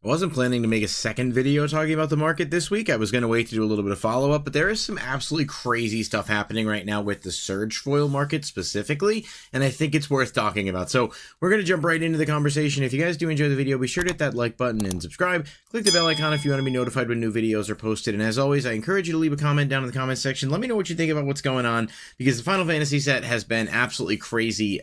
I wasn't planning to make a second video talking about the market this week. I was going to wait to do a little bit of follow-up, but there is some absolutely crazy stuff happening right now with the surge foil market specifically, and I think it's worth talking about. So we're going to jump right into the conversation. If you guys do enjoy the video, be sure to hit that like button and subscribe. Click the bell icon if you want to be notified when new videos are posted. And as always, I encourage you to leave a comment down in the comment section. Let me know what you think about what's going on, because the Final Fantasy set has been absolutely crazy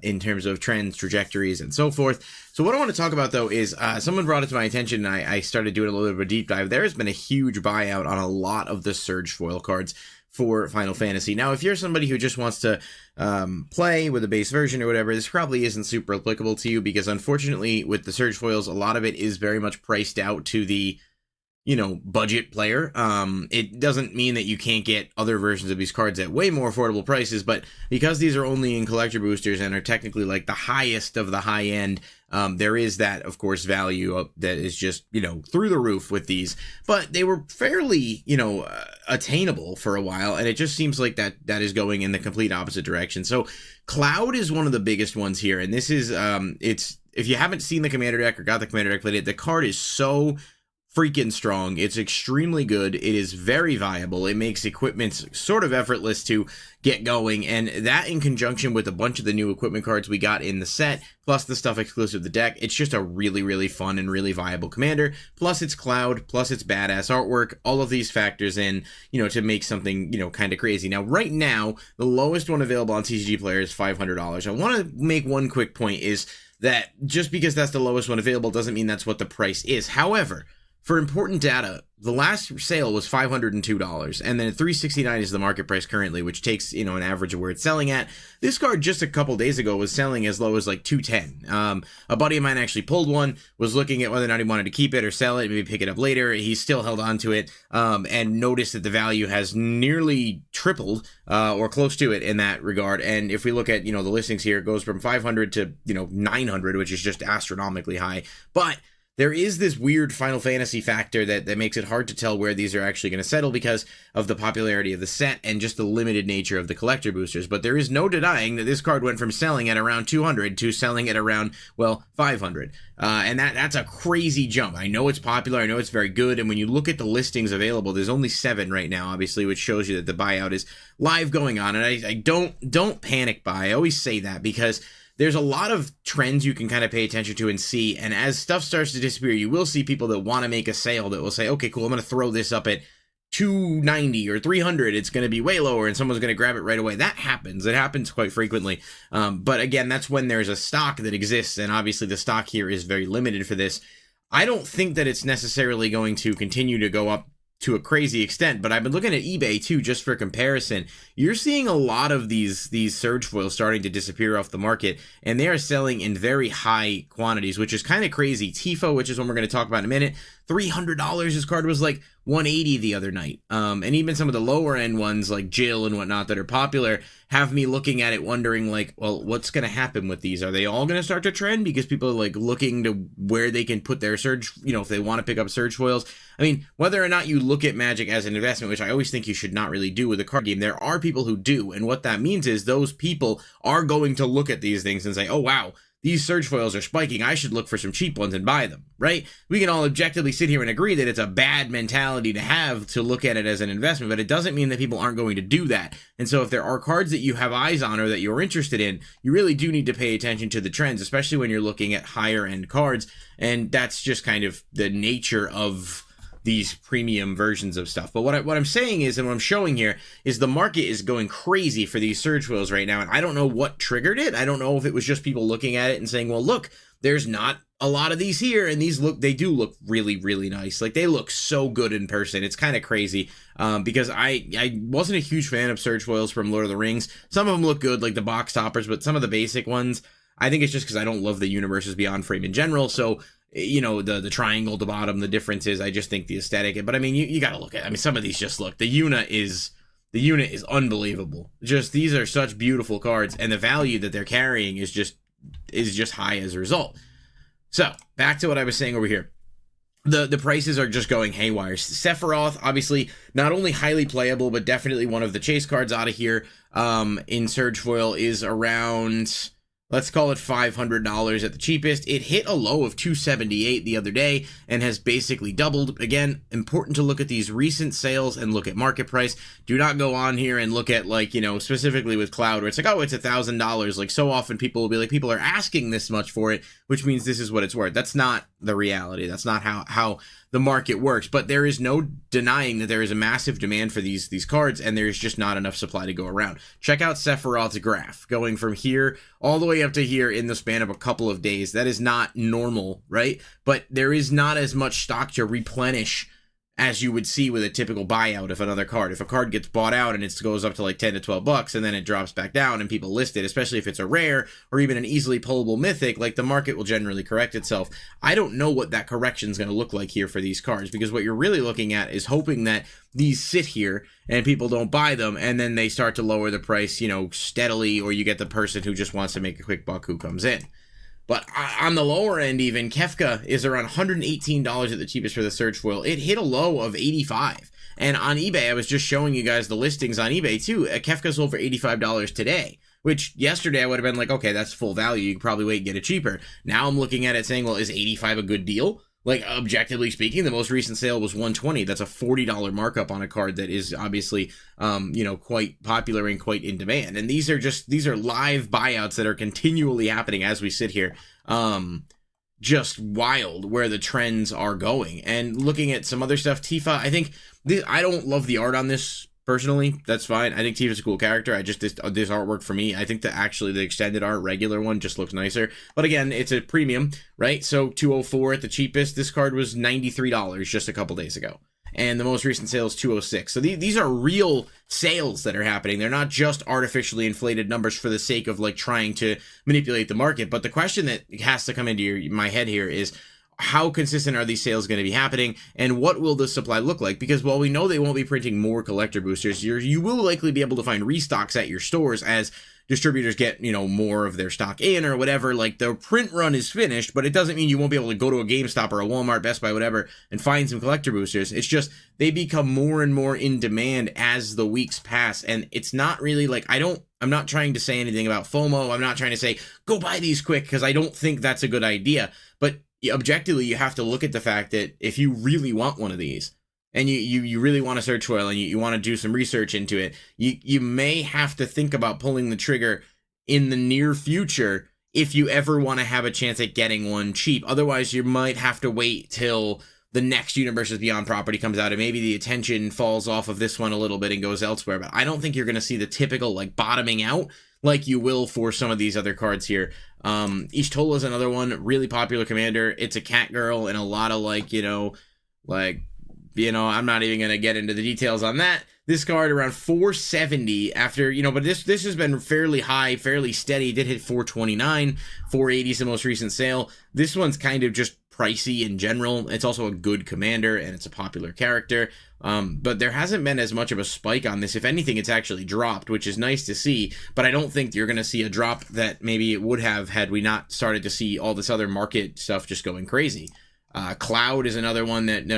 in terms of trends, trajectories, and so forth. So what I want to talk about, though, is someone brought it to my attention, and I started doing a little bit of a deep dive. There has been a huge buyout on a lot of the Surge foil cards for Final Fantasy. Now, if you're somebody who just wants to play with a base version or whatever, this probably isn't super applicable to you, because unfortunately, with the Surge foils, a lot of it is very much priced out to the budget player. It doesn't mean that you can't get other versions of these cards at way more affordable prices, but because these are only in collector boosters and are technically like the highest of the high end, there is that, of course, value that is just, through the roof with these. But they were fairly, attainable for a while, and it just seems like that is going in the complete opposite direction. So Cloud is one of the biggest ones here, and this is, if you haven't seen the Commander deck or got the Commander deck played, the card is so freaking strong. It's extremely good. It is very viable. It makes equipment sort of effortless to get going, and that in conjunction with a bunch of the new equipment cards we got in the set, plus the stuff exclusive to the deck, it's just a really, really fun and really viable commander. Plus it's Cloud, plus it's badass artwork, all of these factors in, to make something, kind of crazy. Now, right now, the lowest one available on TCG Player is $500. I want to make one quick point, is that just because that's the lowest one available doesn't mean that's what the price is. However, for important data, the last sale was $502, and then $369 is the market price currently, which takes, an average of where it's selling at. This card just a couple days ago was selling as low as like $210. A buddy of mine actually pulled one, was looking at whether or not he wanted to keep it or sell it, maybe pick it up later. He still held on to it, and noticed that the value has nearly tripled, or close to it in that regard. And if we look at, the listings here, it goes from 500 to, 900, which is just astronomically high. But there is this weird Final Fantasy factor that makes it hard to tell where these are actually going to settle because of the popularity of the set and just the limited nature of the collector boosters. But there is no denying that this card went from selling at around 200 to selling at around, 500. And that's a crazy jump. I know it's popular. I know it's very good. And when you look at the listings available, there's only 7 right now, obviously, which shows you that the buyout is live going on. And I don't panic buy. I always say that because there's a lot of trends you can kind of pay attention to and see, and as stuff starts to disappear, you will see people that want to make a sale that will say, okay, cool, I'm going to throw this up at 290 or 300, it's going to be way lower, and someone's going to grab it right away. That happens. It happens quite frequently. But again, that's when there's a stock that exists, and obviously the stock here is very limited for this. I don't think that it's necessarily going to continue to go up to a crazy extent, but I've been looking at eBay too, just for comparison. You're seeing a lot of these surge foils starting to disappear off the market, and they are selling in very high quantities, which is kind of crazy. Tifo, which is one we're going to talk about in a minute, $300. This card was like $180 the other night. And even some of the lower end ones like Jill and whatnot that are popular have me looking at it wondering, like, well, what's going to happen with these? Are they all going to start to trend because people are like looking to where they can put their surge, if they want to pick up surge foils? I mean, whether or not you look at Magic as an investment, which I always think you should not really do with a card game, there are people who do. And what that means is those people are going to look at these things and say, oh, wow, these surge foils are spiking. I should look for some cheap ones and buy them, right? We can all objectively sit here and agree that it's a bad mentality to have to look at it as an investment, but it doesn't mean that people aren't going to do that. And so if there are cards that you have eyes on or that you're interested in, you really do need to pay attention to the trends, especially when you're looking at higher end cards. And that's just kind of the nature of these premium versions of stuff. But what I'm saying is, and what I'm showing here, is the market is going crazy for these surge foils right now, and I don't know what triggered it. I don't know if it was just people looking at it and saying, well, look, there's not a lot of these here, and they do look really, really nice. Like, they look so good in person. It's kind of crazy, because I wasn't a huge fan of surge foils from Lord of the Rings. Some of them look good, like the box toppers, but some of the basic ones, I think it's just because I don't love the Universes Beyond frame in general, so the triangle at the bottom, the difference is I just think the aesthetic. But I mean, you got to look at it. I mean, some of these just look, the unit is unbelievable. Just, these are such beautiful cards, and the value that they're carrying is just high as a result. So back to what I was saying over here. The prices are just going haywire. Sephiroth, obviously, not only highly playable, but definitely one of the chase cards out of here in Surge Foil, is around, let's call it $500 at the cheapest. It hit a low of $278 the other day and has basically doubled. Again, important to look at these recent sales and look at market price. Do not go on here and look at, like, you know, specifically with Cloud, where it's like, oh, it's $1,000. Like, so often people will be like, people are asking this much for it, which means this is what it's worth. That's not the reality. That's not how the market works. But there is no denying that there is a massive demand for these cards, and there's just not enough supply to go around. Check out Sephiroth's graph, going from here all the way up to here in the span of a couple of days. That is not normal, right? But there is not as much stock to replenish as you would see with a typical buyout of another card. If a card gets bought out and it goes up to like 10 to 12 bucks and then it drops back down and people list it, especially if it's a rare or even an easily pullable mythic, like, the market will generally correct itself. I don't know what that correction is going to look like here for these cards, because what you're really looking at is hoping that these sit here and people don't buy them, and then they start to lower the price, you know, steadily, or you get the person who just wants to make a quick buck who comes in. But on the lower end, even, Kefka is around $118 at the cheapest for the Surge Foil. It hit a low of $85. And on eBay, I was just showing you guys the listings on eBay too. Kefka sold for $85 today, which yesterday I would have been like, okay, that's full value. You could probably wait and get it cheaper. Now I'm looking at it saying, well, is $85 a good deal? Like, objectively speaking, the most recent sale was $120. That's a $40 markup on a card that is obviously, you know, quite popular and quite in demand. And these are live buyouts that are continually happening as we sit here. Just wild where the trends are going. And looking at some other stuff, Tifa, I think, I don't love the art on this personally. That's fine. I think Tifa's a cool character. This artwork for me, I think that actually the extended art regular one just looks nicer. But again, it's a premium, right? So $204 at the cheapest. This card was $93 just a couple days ago. And the most recent sale is $206. So these are real sales that are happening. They're not just artificially inflated numbers for the sake of, like, trying to manipulate the market. But the question that has to come into my head here is, how consistent are these sales going to be happening, and what will the supply look like? Because while we know they won't be printing more collector boosters, you will likely be able to find restocks at your stores as distributors get, you know, more of their stock in or whatever. Like, the print run is finished, but it doesn't mean you won't be able to go to a GameStop or a Walmart, Best Buy, whatever, and find some collector boosters. It's just they become more and more in demand as the weeks pass, and it's not really like, I'm not trying to say anything about FOMO. I'm not trying to say go buy these quick, because I don't think that's a good idea. But objectively, you have to look at the fact that if you really want one of these, and you really want to search for it, and you want to do some research into it, you may have to think about pulling the trigger in the near future if you ever want to have a chance at getting one cheap. Otherwise, you might have to wait till the next Universes Beyond property comes out, and maybe the attention falls off of this one a little bit and goes elsewhere. But I don't think you're going to see the typical, like, bottoming out like you will for some of these other cards here. Ishtola is another one, really popular commander. It's a cat girl, and a lot of, I'm not even going to get into the details on that. This card around $470 after, but this has been fairly high, fairly steady. It did hit $429, $480 is the most recent sale. This one's kind of just pricey in general. It's also a good commander, and it's a popular character. But there hasn't been as much of a spike on this. If anything, it's actually dropped, which is nice to see. But I don't think you're going to see a drop that maybe it would have had we not started to see all this other market stuff just going crazy. Cloud is another one that...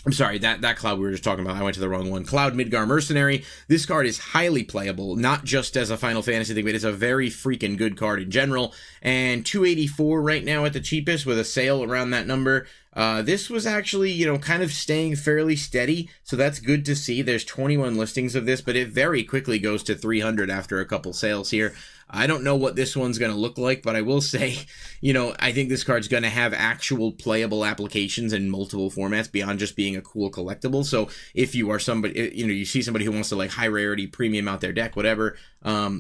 I'm sorry, that Cloud we were just talking about, I went to the wrong one. Cloud Midgar Mercenary. This card is highly playable, not just as a Final Fantasy thing, but it's a very freaking good card in general. And $284 right now at the cheapest with a sale around that number. This was actually, kind of staying fairly steady, so that's good to see. There's 21 listings of this, but it very quickly goes to 300 after a couple sales here. I don't know what this one's going to look like, but I will say, I think this card's going to have actual playable applications in multiple formats beyond just being a cool collectible. So if you are somebody, you see somebody who wants to like high rarity premium out their deck, whatever,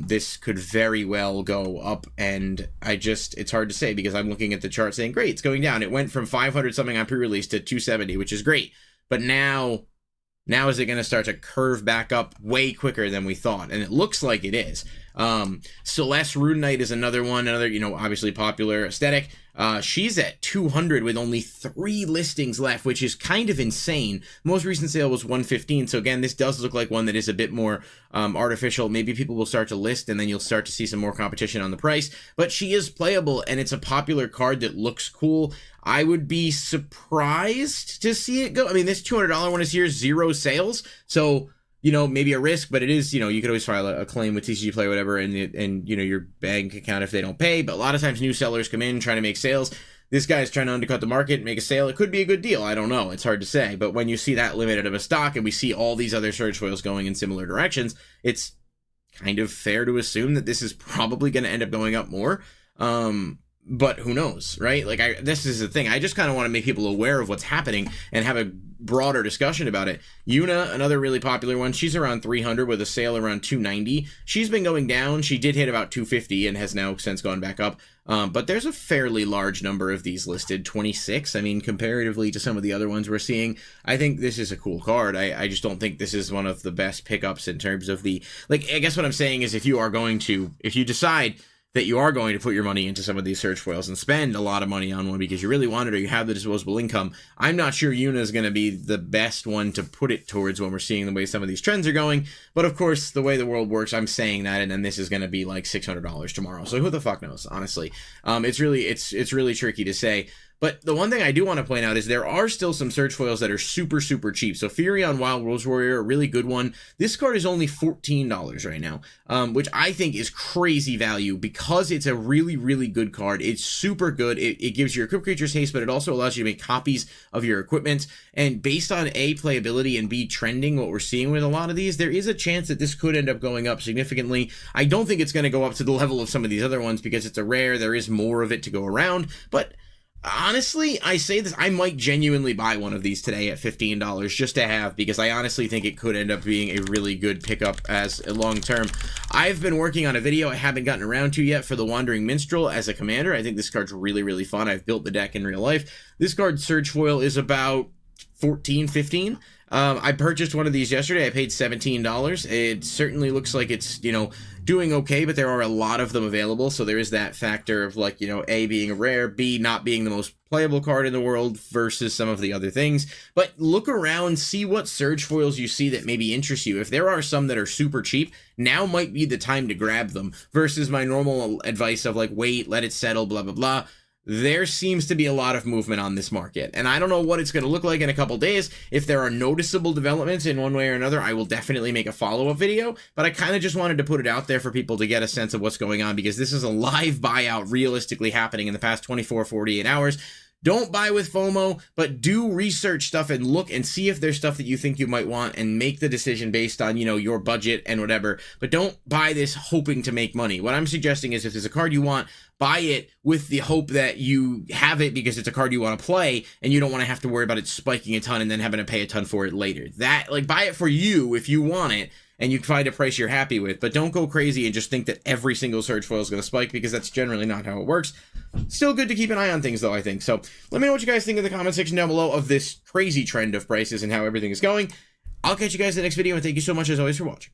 this could very well go up. And it's hard to say because I'm looking at the chart saying, great, it's going down. It went from 500 something on pre-release to 270, which is great. But now is it going to start to curve back up way quicker than we thought? And it looks like it is. Celeste Rune Knight is another one, obviously popular aesthetic. She's at 200 with only 3 listings left, which is kind of insane. Most recent sale was 115. So again, this does look like one that is a bit more artificial. Maybe people will start to list and then you'll start to see some more competition on the price, but she is playable and it's a popular card that looks cool. I would be surprised to see it go. I mean, this $200 one is here, 0 sales. So, you know, maybe a risk, but it is, you know, you could always file a claim with TCG Play or whatever, and you know, your bank account if they don't pay. But a lot of times new sellers come in trying to make sales. This guy's trying to undercut the market, make a sale. It could be a good deal. I don't know. It's hard to say. But when you see that limited of a stock and we see all these other surge foils going in similar directions, it's kind of fair to assume that this is probably going to end up going up more. But who knows, right? Like, this is the thing. I just kind of want to make people aware of what's happening and have a broader discussion about it. Yuna, another really popular one, she's around 300 with a sale around 290. She's been going down. She did hit about 250 and has now since gone back up. But there's a fairly large number of these listed, 26. I mean, comparatively to some of the other ones we're seeing, I think this is a cool card. I just don't think this is one of the best pickups in terms of the, like, I guess what I'm saying is if you decide that you are going to put your money into some of these search foils and spend a lot of money on one because you really want it or you have the disposable income, I'm not sure Yuna is going to be the best one to put it towards when we're seeing the way some of these trends are going. But of course, the way the world works, I'm saying that, and then this is going to be like $600 tomorrow. So who the fuck knows, honestly? It's really tricky to say. But the one thing I do want to point out is there are still some search foils that are super, super cheap. So Furion Wild Rose Warrior, a really good one. This card is only $14 right now, which I think is crazy value because it's a really, really good card. It's super good. It gives your equipped creatures haste, but it also allows you to make copies of your equipment. And based on A, playability, and B, trending, what we're seeing with a lot of these, there is a chance that this could end up going up significantly. I don't think it's going to go up to the level of some of these other ones because it's a rare. There is more of it to go around, but honestly, I say this, I might genuinely buy one of these today at $15 just to have, because I honestly think it could end up being a really good pickup as a long term. I've been working on a video I haven't gotten around to yet for the Wandering Minstrel as a commander. I think this card's really, really fun. I've built the deck in real life. This card's search foil is about 14, 15. I purchased one of these yesterday. I paid $17. It certainly looks like it's, you know, doing okay, but there are a lot of them available. So there is that factor of, like, you know, A, being a rare, B, not being the most playable card in the world versus some of the other things. But look around, see what surge foils you see that maybe interest you. If there are some that are super cheap, now might be the time to grab them versus my normal advice of like, wait, let it settle, blah, blah, blah. There seems to be a lot of movement on this market, and I don't know what it's going to look like in a couple days. If there are noticeable developments in one way or another, I will definitely make a follow-up video, but I kind of just wanted to put it out there for people to get a sense of what's going on, because this is a live buyout realistically happening in the past 24, 48 hours. Don't buy with FOMO, but do research stuff and look and see if there's stuff that you think you might want and make the decision based on, you know, your budget and whatever. But don't buy this hoping to make money. What I'm suggesting is if there's a card you want, buy it with the hope that you have it because it's a card you want to play and you don't want to have to worry about it spiking a ton and then having to pay a ton for it later. That, like, buy it for you if you want it and you find a price you're happy with, but don't go crazy and just think that every single search foil is going to spike, because that's generally not how it works. Still good to keep an eye on things though, I think. So let me know what you guys think in the comment section down below of this crazy trend of prices and how everything is going. I'll catch you guys in the next video, and thank you so much as always for watching.